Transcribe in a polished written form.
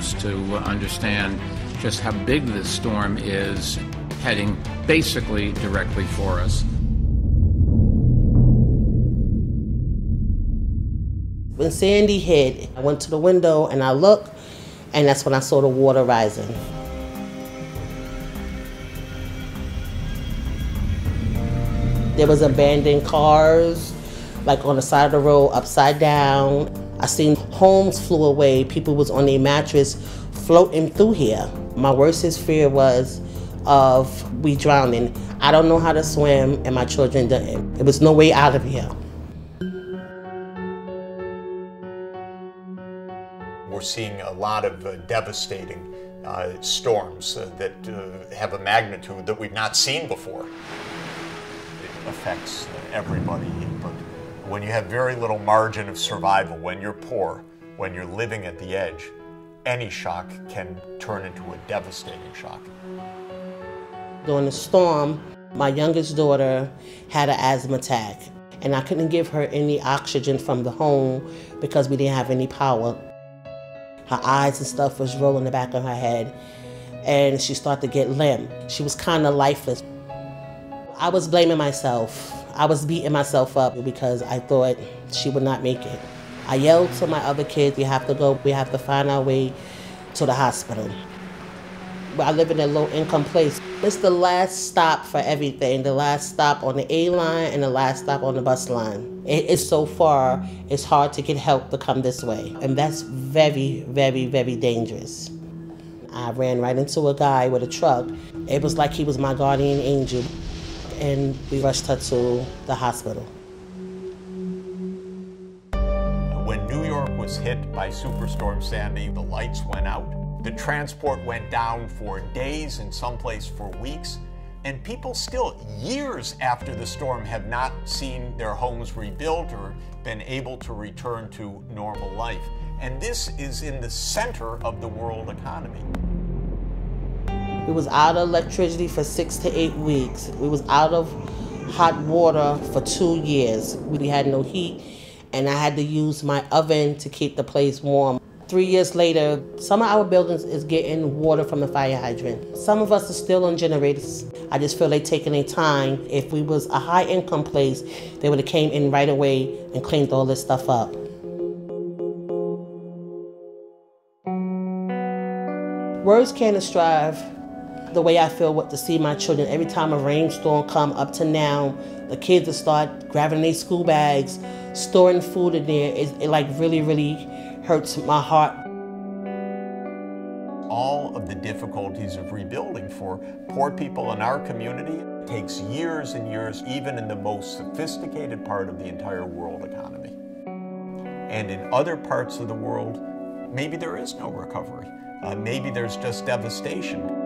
maps to understand just how big this storm is, heading basically directly for us. When Sandy hit, I went to the window and I looked, and that's when I saw the water rising. There was abandoned cars, like on the side of the road, upside down. I seen homes flew away. People was on their mattress floating through here. My worstest fear was of we drowning. I don't know how to swim, and my children didn't. There was no way out of here. We're seeing a lot of devastating storms that have a magnitude that we've not seen before. It affects everybody, but when you have very little margin of survival, when you're poor, when you're living at the edge, any shock can turn into a devastating shock. During the storm, my youngest daughter had an asthma attack, and I couldn't give her any oxygen from the home because we didn't have any power. Her eyes and stuff was rolling in the back of her head, and she started to get limp. She was kind of lifeless. I was blaming myself. I was beating myself up because I thought she would not make it. I yelled to my other kids, we have to go, we have to find our way to the hospital. I live in a low-income place. It's the last stop for everything, the last stop on the A line and the last stop on the bus line. It is so far, it's hard to get help to come this way. And that's very, very, very dangerous. I ran right into a guy with a truck. It was like he was my guardian angel. And we rushed her to the hospital. When New York was hit by Superstorm Sandy, the lights went out. The transport went down for days, in some places for weeks, and people still, years after the storm, have not seen their homes rebuilt or been able to return to normal life. And this is in the center of the world economy. We was out of electricity for 6 to 8 weeks. We was out of hot water for 2 years. We had no heat, and I had to use my oven to keep the place warm. 3 years later, some of our buildings is getting water from the fire hydrant. Some of us are still on generators. I just feel they're taking their time. If we was a high-income place, they would have came in right away and cleaned all this stuff up. Words can't describe the way I feel to see my children. Every time a rainstorm come up to now, the kids will start grabbing their school bags, storing food in there. It like really, really hurts my heart. All of the difficulties of rebuilding for poor people in our community takes years and years, even in the most sophisticated part of the entire world economy. And in other parts of the world, maybe there is no recovery. Maybe there's just devastation.